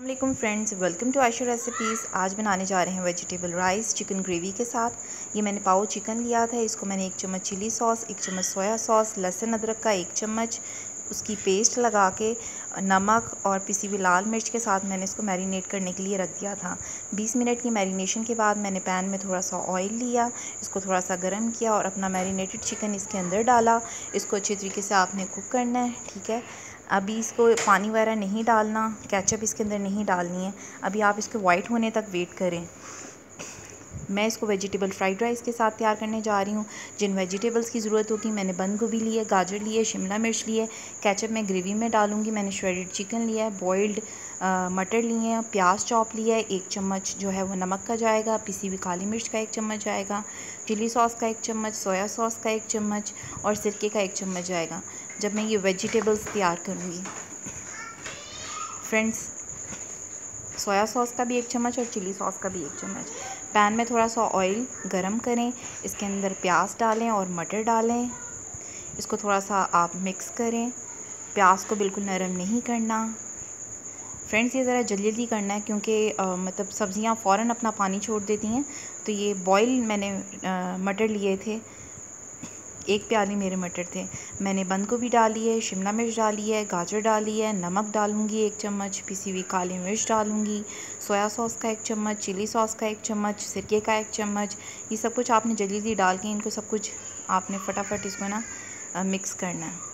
अस्सलाम friends, welcome to Ayesha recipes. आज बनाने जा रहे हैं वेजिटेबल राइस चिकन ग्रेवी के साथ। ये मैंने पाव चिकन लिया था, इसको मैंने 1 चम्मच चिली सॉस, 1 चम्मच सोया सॉस, लहसुन अदरक का 1 चम्मच उसकी पेस्ट लगा के नमक और पिसी हुई लाल मिर्च के साथ मैंने इसको मैरिनेट करने के लिए रख दिया था। 20 मिनट की मैरिनेशन के बाद मैंने पैन में थोड़ा सा ऑयल लिया, इसको थोड़ा सा गर्म किया और अपना मैरिनेटेड चिकन इसके अंदर डाला। इसको अच्छी तरीके से आपने कुक करना है, ठीक है। अभी इसको पानी वगैरह नहीं डालना, केचप इसके अंदर नहीं डालनी है। अभी आप इसको वाइट होने तक वेट करें। मैं इसको वेजिटेबल फ्राइड राइस के साथ तैयार करने जा रही हूँ। जिन वेजिटेबल्स की ज़रूरत होगी, मैंने बंद गोभी ली है, गाजर ली है, शिमला मिर्च ली है। केचप मैं ग्रेवी में डालूँगी। मैंने श्रेडेड चिकन लिया है, बॉइल्ड मटर लिए हैं, प्याज चॉप लिया है, 1 चम्मच जो है वो नमक का जाएगा, पिसी हुई काली मिर्च का 1 चम्मच जाएगा, चिली सॉस का 1 चम्मच, सोया सॉस का 1 चम्मच और सिरके का 1 चम्मच जाएगा जब मैं ये वेजिटेबल्स तैयार करूँगी। फ्रेंड्स, सोया सॉस का भी 1 चम्मच और चिली सॉस का भी 1 चम्मच। पैन में थोड़ा सा ऑयल गरम करें, इसके अंदर प्याज डालें और मटर डालें। इसको थोड़ा सा आप मिक्स करें। प्याज को बिल्कुल नरम नहीं करना। फ्रेंड्स, ये ज़रा जल्दी जल्दी करना है क्योंकि मतलब सब्ज़ियाँ फ़ौरन अपना पानी छोड़ देती हैं। तो ये बॉयल मैंने मटर लिए थे, 1 प्याली मेरे मटर थे। मैंने बंद गोभी डाली है, शिमला मिर्च डाली है, गाजर डाली है, नमक डालूंगी 1 चम्मच, पिसी हुई काली मिर्च डालूंगी, सोया सॉस का 1 चम्मच, चिली सॉस का 1 चम्मच, सिरके का 1 चम्मच। ये सब कुछ आपने जल्दी जल्दी डाल के इनको सब कुछ आपने फटाफट इसको ना मिक्स करना है।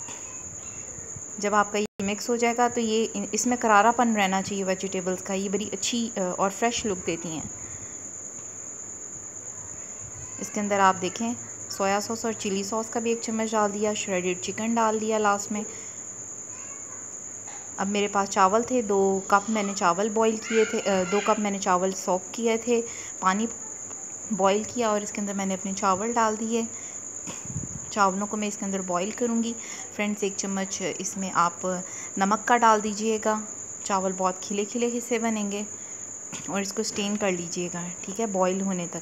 जब आपका ये मिक्स हो जाएगा तो ये इसमें करारापन रहना चाहिए वेजिटेबल्स का। ये बड़ी अच्छी और फ्रेश लुक देती हैं। इसके अंदर आप देखें, सोया सॉस और चिली सॉस का भी 1 चम्मच डाल दिया, श्रेडेड चिकन डाल दिया लास्ट में। अब मेरे पास चावल थे, 2 कप मैंने चावल बॉईल किए थे, 2 कप मैंने चावल सोक किए थे, पानी बॉईल किया और इसके अंदर मैंने अपने चावल डाल दिए। चावलों को मैं इसके अंदर बॉईल करूँगी। फ्रेंड्स, 1 चम्मच इसमें आप नमक का डाल दीजिएगा। चावल बहुत खिले खिले हिस्से बनेंगे और इसको स्टेन कर लीजिएगा, ठीक है, बॉईल होने तक।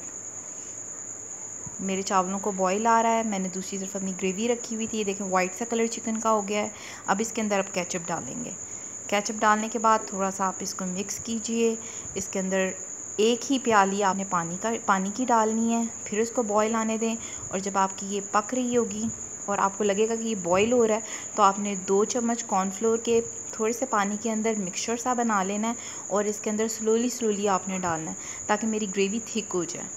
मेरे चावलों को बॉईल आ रहा है। मैंने दूसरी तरफ अपनी ग्रेवी रखी हुई थी। ये देखें, वाइट सा कलर चिकन का हो गया है। अब इसके अंदर आप केचप डालेंगे। केचप डालने के बाद थोड़ा सा आप इसको मिक्स कीजिए। इसके अंदर 1 ही प्याली आपने पानी की डालनी है, फिर उसको बॉईल आने दें। और जब आपकी ये पक रही होगी और आपको लगेगा कि ये बॉईल हो रहा है, तो आपने 2 चम्मच कॉर्नफ्लोर के थोड़े से पानी के अंदर मिक्सचर सा बना लेना है और इसके अंदर स्लोली आपने डालना है ताकि मेरी ग्रेवी थिक हो जाए।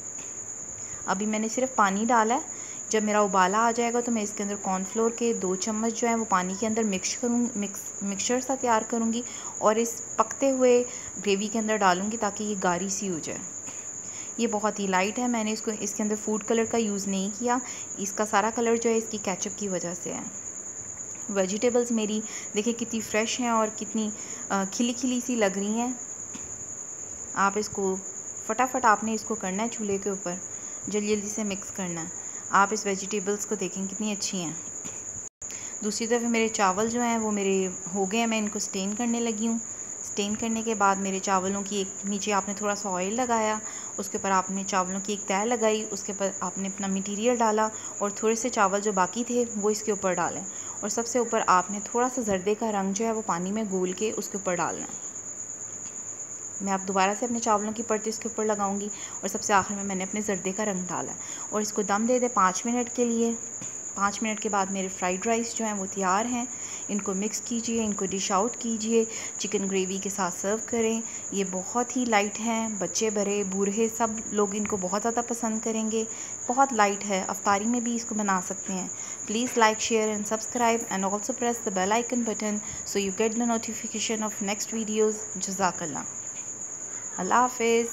अभी मैंने सिर्फ पानी डाला है। जब मेरा उबाला आ जाएगा तो मैं इसके अंदर कॉर्नफ्लोर के 2 चम्मच जो है वो पानी के अंदर मिक्सचर सा तैयार करूँगी और इस पकते हुए ग्रेवी के अंदर डालूँगी ताकि ये गाढ़ी सी हो जाए। ये बहुत ही लाइट है। मैंने इसके अंदर फूड कलर का यूज़ नहीं किया। इसका सारा कलर जो है इसकी केचप की वजह से है। वेजिटेबल्स मेरी देखिए कितनी फ्रेश हैं और कितनी खिली खिली सी लग रही हैं। आप इसको फटाफट आपने इसको करना है, चूल्हे के ऊपर जल्दी जल्दी से मिक्स करना है। आप इस वेजिटेबल्स को देखें कितनी अच्छी हैं। दूसरी तरफ मेरे चावल जो हैं वो मेरे हो गए हैं। मैं इनको स्टेन करने लगी हूँ। स्टेन करने के बाद मेरे चावलों की एक नीचे आपने थोड़ा सा ऑयल लगाया, उसके ऊपर आपने चावलों की एक तह लगाई, उसके ऊपर आपने अपना मटीरियल डाला और थोड़े से चावल जो बाकी थे वो इसके ऊपर डालें और सबसे ऊपर आपने थोड़ा सा जर्दे का रंग जो है वो पानी में घोल के उसके ऊपर डालना है। मैं अब दोबारा से अपने चावलों की परत इसके ऊपर लगाऊंगी और सबसे आखिर में मैंने अपने जर्दे का रंग डाला और इसको दम दे दें 5 मिनट के लिए। 5 मिनट के बाद मेरे फ्राइड राइस जो हैं वो तैयार हैं। इनको मिक्स कीजिए, इनको डिश आउट कीजिए, चिकन ग्रेवी के साथ सर्व करें। ये बहुत ही लाइट हैं, बच्चे बड़े बूढ़े सब लोग इनको बहुत ज़्यादा पसंद करेंगे। बहुत लाइट है, अफ्तारी में भी इसको बना सकते हैं। Please like, share and subscribe and also press the bell icon button so you get the notification of next videos. जज़ाकल्लाह। अल्लाह हाफ़िज़।